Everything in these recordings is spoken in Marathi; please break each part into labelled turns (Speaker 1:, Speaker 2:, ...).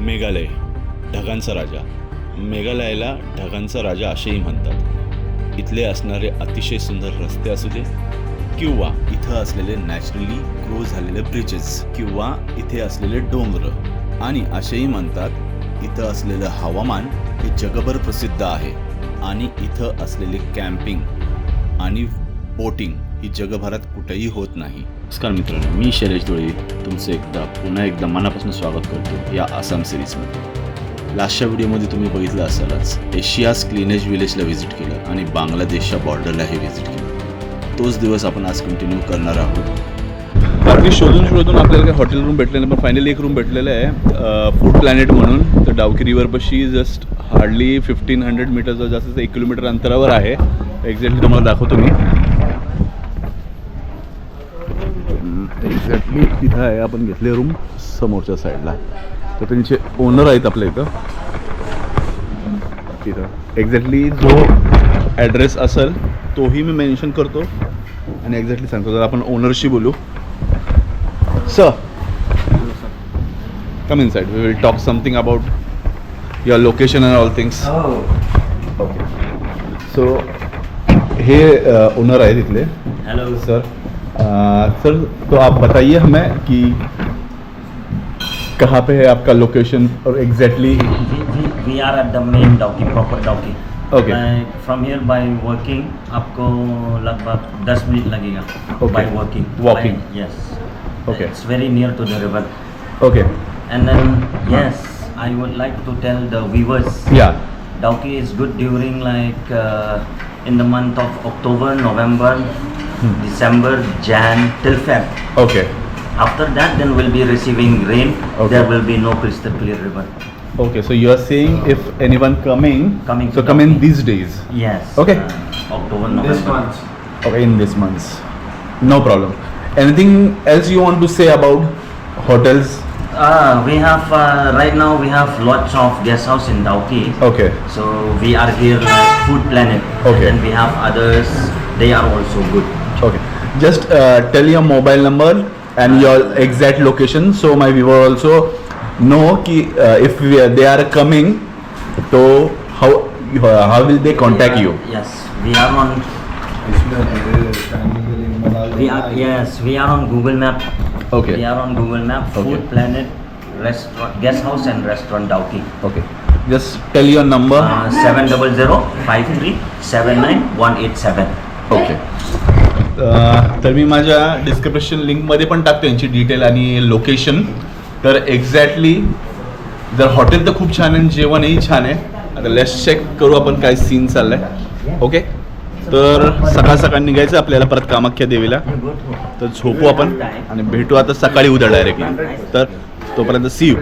Speaker 1: मेघालय ढगांचा राजा. मेघालयाला ढगांचा राजा असेही म्हणतात. इथले असणारे अतिशय सुंदर रस्ते असू दे किंवा इथं असलेले नॅचरली ग्रो झालेले ब्रिजेस किंवा इथे असलेले डोंगर, आणि असेही म्हणतात इथं असलेलं हवामान हे जगभर प्रसिद्ध आहे आणि इथं असलेले कॅम्पिंग आणि बोटिंग ही जगभरात कुठेही होत नाही. नमस्कार मित्रांनो, मी शैलेश धुळे तुमचं पुन्हा एकदा मनापासून स्वागत करतो या आसाम सिरीजमध्ये. लास्टच्या व्हिडिओमध्ये तुम्ही बघितलं असालच, एशियाज क्लीनेस्ट विलेजला व्हिजिट केलं आणि बांगलादेशच्या बॉर्डरलाही व्हिजिट केलं. तोच दिवस आपण आज कंटिन्यू करणार आहोत. बाकी शोधून आपल्याला काही हॉटेल रूम भेटले नाही, पण फायनली एक रूम भेटलेलं आहे फूड प्लॅनेट म्हणून. तर डाउकी रिव्हरपाशी जस्ट हार्डली 1500 मीटरचं जास्त 1 किलोमीटर अंतरावर आहे. एक्झॅक्टली तुम्हाला दाखवतो मी. एक्झॅक्टली तिथं आहे आपण घेतले रूम समोरच्या साईडला. तर त्यांचे ओनर आहेत आपल्या इथं. तिथं एक्झॅक्टली जो ॲड्रेस असेल तोही मी मेन्शन करतो आणि एक्झॅक्टली सांगतो. जर आपण ओनरशी बोलू. Sir, come inside, we will talk something about your location and all things. Okay, so हे ओनर आहे तिथले.
Speaker 2: Hello
Speaker 1: sir. सर, तो आप बताइए हमें कि कहाँ पे है आपका लोकेशन और exactly.
Speaker 2: We are at the main Dauki, proper Dauki.
Speaker 1: Okay.
Speaker 2: From here by working आपको लगभग 10 मिनट लगेगा.
Speaker 1: Okay.
Speaker 2: By working.
Speaker 1: Walking.
Speaker 2: Yes.
Speaker 1: Okay.
Speaker 2: It's very near to the river.
Speaker 1: Okay.
Speaker 2: And then yes, I would like to tell the viewers.
Speaker 1: Yeah.
Speaker 2: Dauki is good during like in the month of October, November, December, Jan till Feb.
Speaker 1: Okay.
Speaker 2: After that, then we'll be receiving rain.
Speaker 1: Okay.
Speaker 2: There will be no crystal clear river.
Speaker 1: Okay, so you are saying if anyone coming
Speaker 2: Coming
Speaker 1: so
Speaker 2: to
Speaker 1: come in
Speaker 2: Dauki.
Speaker 1: these days.
Speaker 2: Yes.
Speaker 1: Okay.
Speaker 2: October, November.
Speaker 3: This month.
Speaker 1: Okay, in this months. No problem. Anything else you want to say about hotels?
Speaker 2: We have right now we have lots of guest house in Dauki.
Speaker 1: Okay.
Speaker 2: So we are here like Food Planet.
Speaker 1: Okay.
Speaker 2: And we have others. They are also good.
Speaker 1: Okay. Just tell your mobile number and your exact location so my viewer also know ki if they are coming, so how will they contact you?
Speaker 2: Yes, we are on. We are on Google Map.
Speaker 1: Okay.
Speaker 2: We are on Google Map.
Speaker 1: Okay.
Speaker 2: Food Planet Restaurant, Guest House and Restaurant Dauki.
Speaker 1: Okay. Just tell your number.
Speaker 2: 700-53-79-187.
Speaker 1: Okay. तर मी माझ्या डिस्क्रिप्शन लिंकमध्ये पण टाकतो यांची डिटेल आणि लोकेशन. तर एक्झॅक्टली जर हॉटेल तर खूप छान आहे, जेवणही छान आहे. आता लेट्स चेक करू आपण काय सीन चाललाय. ओके. तर सकाळ सकाळ निघायचं आपल्याला परत कामाख्या देवीला. तर झोपू आपण आणि भेटू आता सकाळी उद्या डायरेक्टली. तर तोपर्यंत सी यू.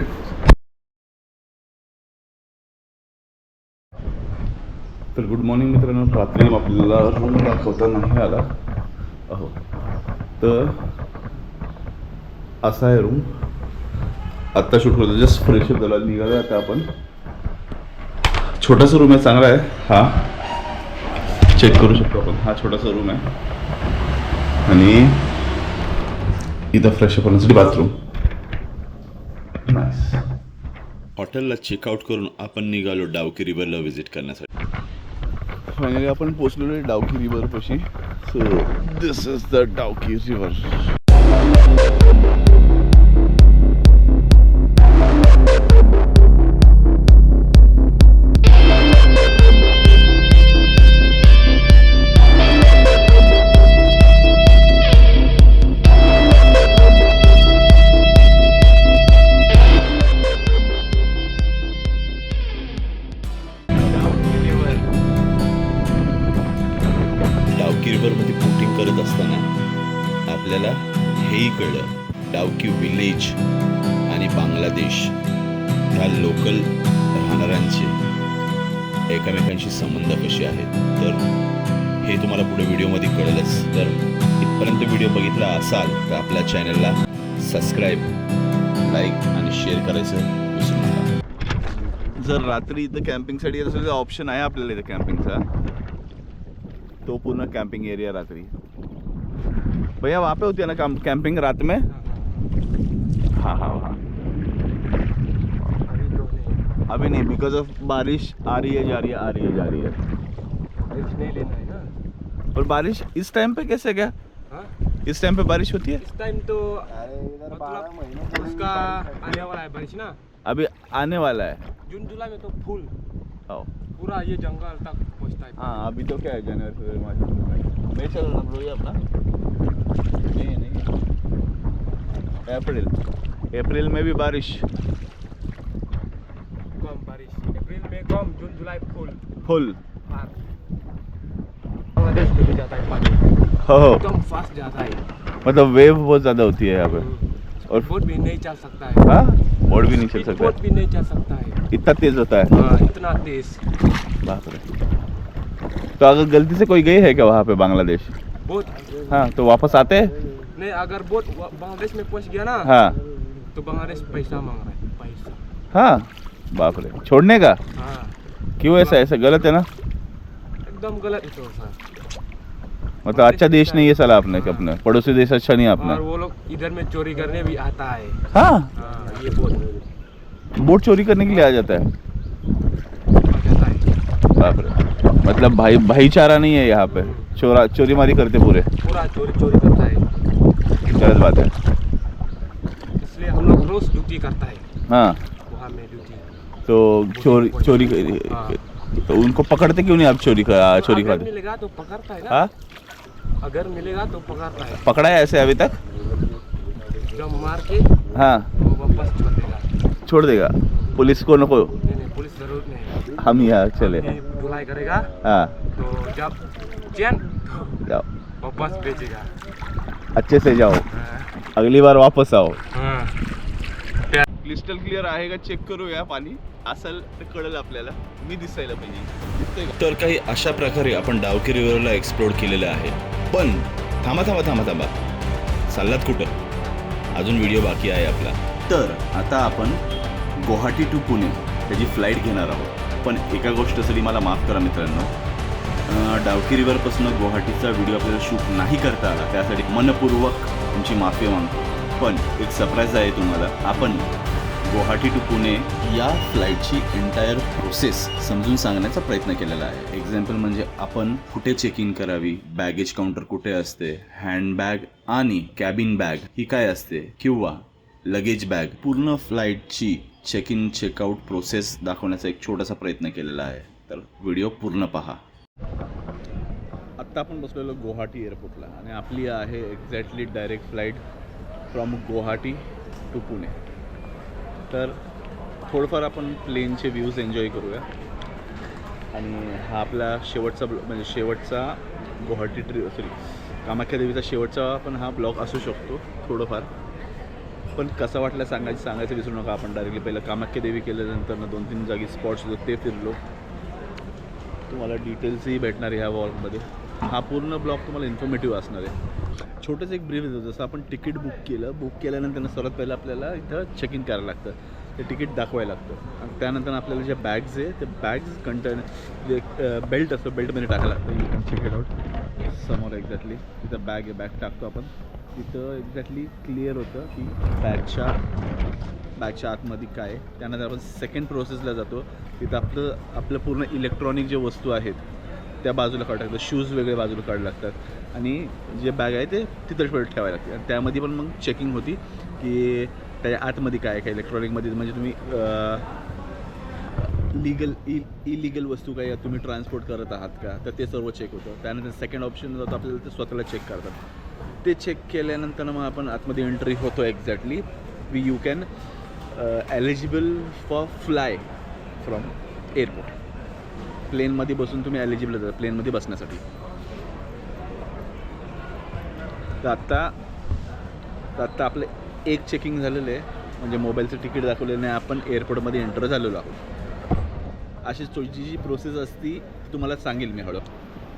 Speaker 1: तर गुड मॉर्निंग मित्रांनो. रात्री आपल्याला रूम दाखवता नाही आला. अहो, तर असा आहे रूम. आत्ता शूट होतं, जस्ट फ्रेश झाला निघाला. आता आपण छोटासा रूम आहे, चांगला आहे. हा चेक करू शकतो आपण. हा छोटासा रूम आहे आणि इथं फ्रेश अप होण्यासाठी बाथरूम. हॉटेलला चेकआउट करून आपण निघालो डाउकी रिव्हरला व्हिजिट करण्यासाठी. फायनली आपण पोचलेलो आहे डाउकी रिव्हर पाशी. So this is the Dawki river. रिव्हरमध्ये बोटिंग करत असताना आपल्याला हेही कळलं, डाउकी विलेज आणि बांगलादेश ह्या लोकल राहणाऱ्यांचे एकमेकांशी संबंध कसे आहेत. तर हे तुम्हाला पुढे व्हिडिओमध्ये कळेलच. तर इथपर्यंत व्हिडिओ बघितला असाल तर आपल्या चॅनलला सबस्क्राईब, लाईक आणि शेअर करायचं विसरू नका. जर रात्री इथं कॅम्पिंगसाठी येत असेल तर ऑप्शन आहे आपल्याला इथं कॅम्पिंगचा. तो पूर्ण कैंपिंग एरिया रात्रि. भैया वहाँ पे होती है ना कैंपिंग रात में? हाँ हाँ हाँ. अभी नहीं, बिकॉज ऑफ बारिश आ रही है जा रही है, आ रही है जा रही है।
Speaker 3: रिस्क नहीं लेना है ना।
Speaker 1: और बारिश इस टाइम पे कैसे क्या?
Speaker 3: हाँ,
Speaker 1: इस टाइम पे बारिश होती है?
Speaker 3: इस टाइम तो मतलब उसका आने वाला है बारिश ना।
Speaker 1: अभी आने वाला है।
Speaker 3: जून जुलाई में तो फुल
Speaker 1: आओ।
Speaker 3: पूरा ये जंगल तक पहुंचता है।
Speaker 1: हाँ, अभी तो क्या है, जनवरी फरवरी मार्च अप्रैल मई चल रहा है अपना। नहीं अप्रैल में भी बारिश,
Speaker 3: कम बारिश, अप्रैल में कम, जून जुलाई
Speaker 1: फुल।
Speaker 3: हाँ। बांग्लादेश में भी जाता है पानी,
Speaker 1: हो
Speaker 3: एकदम फास्ट जाता है।
Speaker 1: मतलब वेव बहुत ज़्यादा होती है यहाँ पे। और
Speaker 3: बोट भी नहीं चल सकता है।
Speaker 1: हाँ, बोट भी नहीं चल सकता
Speaker 3: बोट भी नहीं चल सकता है,
Speaker 1: इतना तेज होता है।
Speaker 3: हाँ, इतना तेज।
Speaker 1: बाप रे। तो अगर गलती से कोई गई है क्या वहाँ पे बांग्लादेश?
Speaker 3: बोट
Speaker 1: हाँ, तो वापस आते हैं?
Speaker 3: नहीं, अगर बोट बांग्लादेश में पहुंच गया ना,
Speaker 1: हाँ
Speaker 3: तो बांग्लादेश पैसा मांग रहा है, पैसा।
Speaker 1: हाँ, बाप रे, छोड़ने का?
Speaker 3: हाँ,
Speaker 1: क्यों ऐसा? ऐसा गलत है ना।
Speaker 3: एकदम गलत है तो सर।
Speaker 1: मतलब अच्छा देश नहीं है साला अपने, अपने पड़ोसी देश अच्छा नहीं है अपना।
Speaker 3: और वो लोग इधर में चोरी करने भी आता है।
Speaker 1: हाँ,
Speaker 3: हाँ, ये बोट
Speaker 1: बोट चोरी करने के लिए आ जाता है।
Speaker 3: आ जाता है।
Speaker 1: बाप रे, मतलब भाईचारा नहीं है यहाँ पे, चोरी मारी करते पूरे।
Speaker 3: पूरा चोरी करता है,
Speaker 1: गलत बात है।
Speaker 3: इसलिए हम लोग रोज ड्यूटी करता है
Speaker 1: हाँ,
Speaker 3: वहाँ में ड्यूटी।
Speaker 1: तो चोरी
Speaker 3: हाँ।
Speaker 1: तो उनको पकड़ते क्यों नहीं आप? चोरी
Speaker 3: अगर
Speaker 1: खाते?
Speaker 3: मिलेगा तो पकड़ता है ना।
Speaker 1: हाँ,
Speaker 3: अगर मिलेगा तो पकड़ता है,
Speaker 1: पकड़ा है ऐसे अभी तक?
Speaker 3: जब मार के
Speaker 1: हाँ,
Speaker 3: वो वापस छोड़ देगा।
Speaker 1: छोड़ देगा? पुलिस को नको?
Speaker 3: नहीं, पुलिस जरूरत नहीं,
Speaker 1: हम यहाँ चले।
Speaker 3: हम ही धुलाई करेगा।
Speaker 1: हाँ,
Speaker 3: तो जब चैन
Speaker 1: जाओ,
Speaker 3: वापस बेचेगा।
Speaker 1: अच्छे से जाओ,
Speaker 3: हाँ,
Speaker 1: अगली बार वापस आओ।
Speaker 3: हाँ।
Speaker 1: क्रिस्टल क्लिअर आहे का चेक करूया पाणी, असेल तर कळेल आपल्याला, मी दिसायला पाहिजे, दिसतंय का? तर काही अशा प्रकारे आपण डावकी रिव्हरला एक्सप्लोर केलेलं आहे. पण थांबा चाललात कुठं? अजून व्हिडिओ बाकी आहे आपला. तर आता आपण गुवाहाटी टू पुणे त्याची फ्लाईट घेणार आहोत. पण एका गोष्टीसाठी मला माफ करा मित्रांनो, डावकी रिव्हरपासून गुवाहाटीचा व्हिडिओ आपल्याला शूट नाही करता आला, त्यासाठी मनपूर्वक तुमची माफी मागतो. पण एक सरप्राईज आहे तुम्हाला. आपण गुवाहाटी टू पुणे या फ्लाईटची एंटायर प्रोसेस समजून सांगण्याचा प्रयत्न केलेला आहे. एक्झाम्पल म्हणजे आपण कुठे चेक इन करावी, बॅगेज काउंटर कुठे असते, हँडबॅग आणि कॅबिन बॅग ही काय असते, किंवा लगेज बॅग, पूर्ण फ्लाईटची चेक इन चेकआउट प्रोसेस दाखवण्याचा एक छोटासा प्रयत्न केलेला आहे. तर व्हिडिओ पूर्ण पहा. आत्ता आपण बसलेलो गुवाहाटी एअरपोर्टला आणि आपली आहे exactly direct flight from Guwahati to Pune. तर थोडंफार आपण प्लेनचे व्ह्यूज एन्जॉय करूया. आणि हा आपला शेवटचा म्हणजे शेवटचा गुवाहाटी कामाख्या देवीचा शेवटचा पण हा ब्लॉग असू शकतो थोडंफार. पण कसा वाटला सांगायचं विसरू नका. आपण डायरेक्टली पहिलं कामाख्या देवी केल्यानंतर 2-3 जागी स्पॉट्स होते ते फिरलो. तुम्हाला डिटेल्सही भेटणार ह्या व्लॉगमध्ये. हा पूर्ण ब्लॉग तुम्हाला इन्फॉर्मेटिव्ह असणार आहे. छोटंसं एक ब्रीफ देतो. जसं आपण तिकीट बुक केल्यानंतर सर्वात पहिलं आपल्याला इथं चेक इन करायला लागतं, ते तिकीट दाखवायला लागतं. आणि त्यानंतर आपल्याला ज्या बॅग्स आहे ते बॅग्स कंटेन बेल्ट असतो, बेल्टमध्ये टाकायला लागतं. You can check it out. समोर एक्झॅक्टली तिथं बॅग आहे, बॅग टाकतो आपण. तिथं एक्झॅक्टली क्लिअर होतं की बॅगच्या आतमध्ये काय आहे. त्यानंतर आपण सेकंड प्रोसेसला जातो. तिथं आपलं पूर्ण इलेक्ट्रॉनिक जे वस्तू आहेत त्या बाजूला काढावं लागतं. शूज वेगळे बाजूला काढावे लागतात आणि जे बॅग आहे ते तिथं ठेवावे लागते. आणि त्यामध्ये पण मग चेकिंग होती की त्याच्या आतमध्ये काय आहे, काय इलेक्ट्रॉनिकमध्ये, म्हणजे तुम्ही इलिगल वस्तू काय तुम्ही ट्रान्सपोर्ट करत आहात का, तर ते सर्व चेक होतं. त्यानंतर सेकंड ऑप्शन जातो आपल्याला ते स्वतःला चेक करतात. ते चेक केल्यानंतर मग आपण आतमध्ये एंट्री होतो. Exactly you can eligible for fly from airport. प्लेनमध्ये बसून तुम्ही एलिजिबल जाता प्लेनमध्ये बसण्यासाठी. तर आत्ता आपलं एक चेकिंग झालेलं आहे, म्हणजे मोबाईलचं तिकीट दाखवलेलं नाही, आपण एअरपोर्टमध्ये एंटर झालेलो आहोत. अशी जी प्रोसेस असती तुम्हाला सांगेल मी हळू.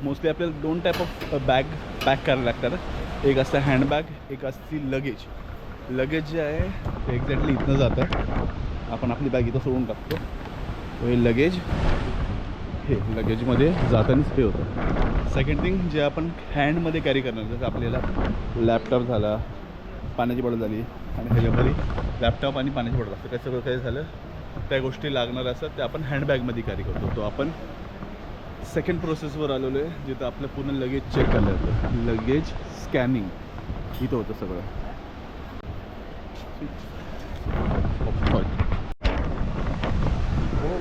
Speaker 1: मोस्टली आपल्याला 2 टाईप ऑफ बॅग पॅक करायला लागतात. एक असतं हँडबॅग, एक असती लगेज. लगेज जे आहे ते एक्झॅक्टली इथनं जातं. आपण आपली बॅग इथं सोडून टाकतो. हे लगेज, हे लगेजमध्ये जातानाच हे होतं. सेकंड थिंग जे आपण हँडमध्ये कॅरी करणार, जसं आपल्याला लॅपटॉप झाला, पाण्याची बॉटल झाली, आणि ह्याच्यामध्ये लॅपटॉप आणि पाण्याची बॉटल असतं. काय सगळं काय झालं त्या गोष्टी लागणार असतात त्या आपण हँडबॅगमध्ये कॅरी करतो. तो आपण सेकंड प्रोसेसवर आलेलो आहे जिथं आपलं पूर्ण लगेज चेक केलं जातं. लगेज स्कॅनिंग इथं होतं सगळं.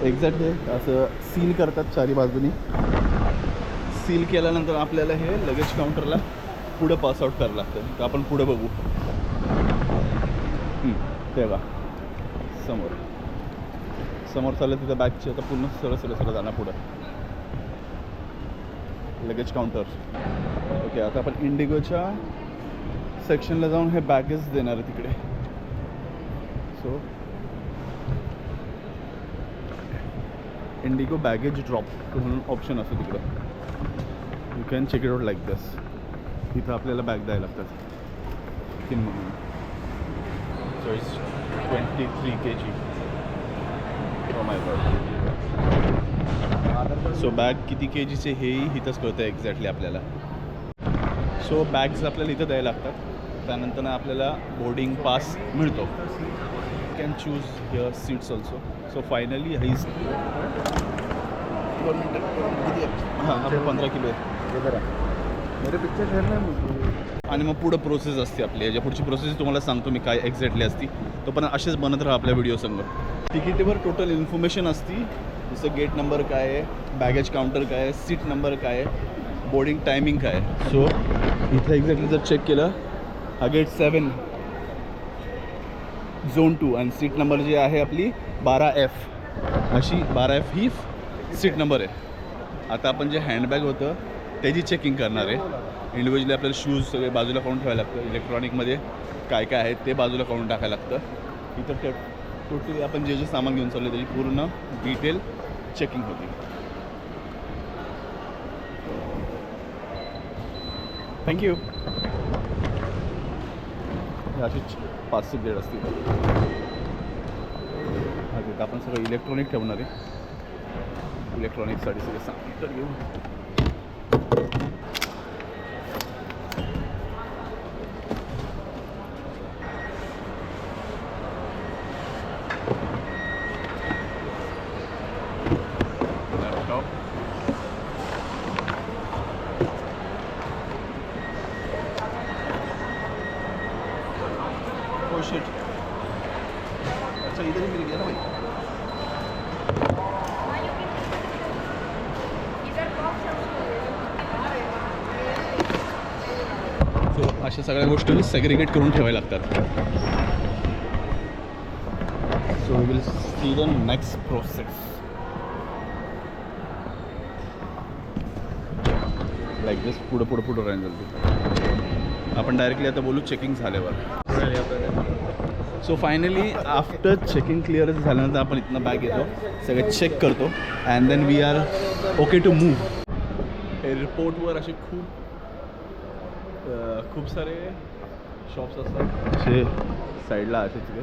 Speaker 1: एक्झॅक्ट हे असं सील करतात चारी बाजूनी. सील केल्यानंतर आपल्याला हे लगेज काउंटरला पुढं पासआउट करावं लागतं. तर आपण पुढं बघू. तेव्हा समोर चाललं तिथं बॅगची आता पूर्ण सरळ जाणार पुढं लगेज काउंटर. ओके, आता आपण इंडिगोच्या सेक्शनला जाऊन हे बॅगेज देणार आहे तिकडे. सो इंडिगो बॅगेज ड्रॉप म्हणून ऑप्शन असतो तिकडे. You can check it out like this. इथं आपल्याला बॅग द्यायला लागतात 3 म्हणून. So it's 23 kg. Oh my God. सो बॅग किती केजीचे हेही इथंच कळतं एक्झॅक्टली आपल्याला. सो बॅग्स आपल्याला इथं द्यायला लागतात. त्यानंतर आपल्याला बोर्डिंग पास मिळतो. You can choose here seats also. So finally highs 15 kilo आहे. आणि मग पुढं प्रोसेस असते आपली. याच्या पुढची प्रोसेस तुम्हाला सांगतो मी काय एक्झॅक्टली असती. तो पण असेच बनत राहा आपल्या व्हिडिओ संग. तिकीटवर टोटल इन्फॉर्मेशन असती. जसं गेट नंबर काय आहे, बॅगेज काउंटर काय आहे, सीट नंबर काय आहे, बोर्डिंग टायमिंग काय आहे. सो इथं एक्झॅक्टली जर चेक केलं, हा गेट 7 झोन 2 आणि सीट नंबर जी आहे आपली 12F. अशी 12F ही सीट नंबर आहे. आता आपण जे हँडबॅग होतं त्याची चेकिंग करणार आहे. इंडिव्हिज्युअली आपल्याला शूज सगळे बाजूला काढून ठेवायला लागतं. इलेक्ट्रॉनिकमध्ये काय काय आहे ते बाजूला काढून टाकायला लागतं. इथं टोटली आपण जे सामान घेऊन चाललो त्याची पूर्ण डिटेल चेकिंग होती. थँक्यू. अशीच 5-6 गेट असतील. हा तिथं आपण सगळं इलेक्ट्रॉनिक ठेवणार आहे. इलेक्ट्रॉनिकसाठी सगळे सामान तर घेऊ. शिट. अच्छा इधर ही मिल गया ना भाई. सो अशा सगळ्या गोष्टी सेग्रिगेट करून ठेवायला लागतात. So we will see the next process like this. पुढं राहील जल्दी. आपण डायरेक्टली आता बोलू चेकिंग झाल्यावर. So finally after checking clear झाल्यानंतर आपण इथनं बॅग घेतो, सगळं चेक करतो and then we are okay to move. एअरपोर्टवर असे खूप सारे शॉप्स असतात असे साईडला. असे सगळे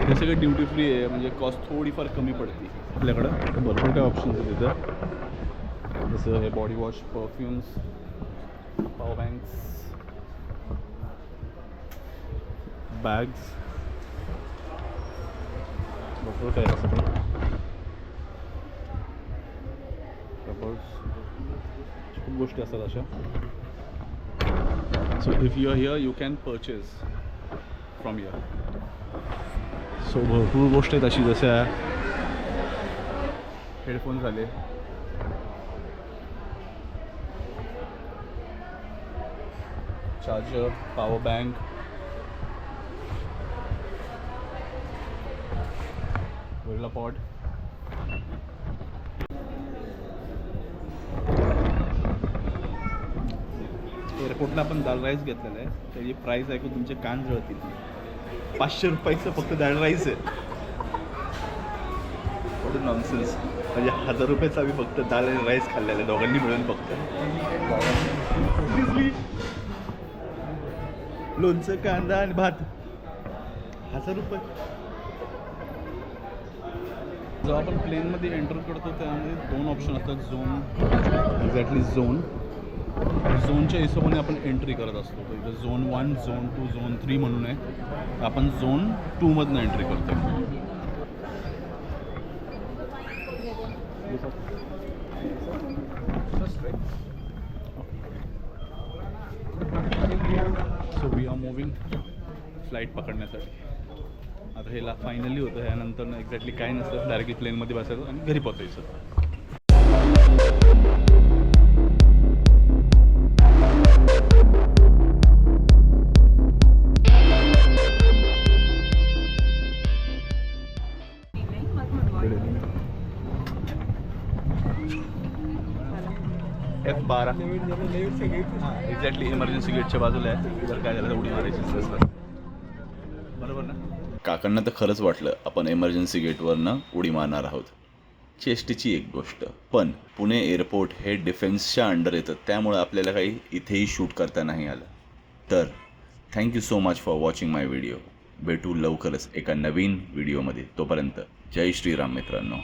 Speaker 1: हे सगळे ड्युटी फ्री आहे. म्हणजे कॉस्ट थोडीफार कमी पडते आपल्याकडं. भरपूर काय ऑप्शन्स आहेत तिथं. जसं हे body wash, perfumes, power banks, bags, भरपूर काय असतं. खूप गोष्टी असतात अशा. So if you are here you can purchase from here. So भरपूर गोष्टी आहेत अशी जशा हेडफोन झाले, charger, power bank, gorilla pod. एअरपोर्टला आपण दाल राईस घेतलेला आहे. त्याची प्राईस ऐकून तुमचे कान जळतील. 500 रुपयाचं फक्त दाल राईस आहे. थोडं नॉनसेन्स. म्हणजे 1000 रुपयाचा आम्ही फक्त दाल आणि राईस खाल्लेला आहे दोघांनी मिळून फक्त. लोणचं, कांदा आणि भात 1000 रुपये. जेव्हा आपण प्लेनमध्ये एंटर करतो त्यामध्ये 2 ऑप्शन असतात. झोन, एक्झॅक्टली झोनच्या हिशोबाने आपण एंट्री करत असतो. तर इथं झोन 1, झोन 2, झोन 3 म्हणून आहे. आपण झोन 2 मधनं एंट्री करतो. So we are moving flight पकडण्यासाठी. आता हे फायनली होतं, ह्यानंतर एक्झॅक्टली काय नसतं, डायरेक्टली प्लेनमध्ये बसायचं आणि घरी पोचायचं. F12 एक्झॅक्टली इमर्जन्सी गेटच्या बाजूला आहे. जर काय झालं तर उडी मारायची असेल तर. बरोबर ना? काकांना तर खरंच वाटलं आपण इमर्जन्सी गेटवरनं उडी मारणार आहोत. चेष्टेची एक गोष्ट, पण पुणे एअरपोर्ट हे डिफेन्सच्या अंडर येतं, त्यामुळं आपल्याला काही इथेही शूट करता नाही आलं. तर thank you so much for watching my video. भेटू लवकरच एका नवीन व्हिडिओमध्ये. तोपर्यंत जय श्रीराम मित्रांनो.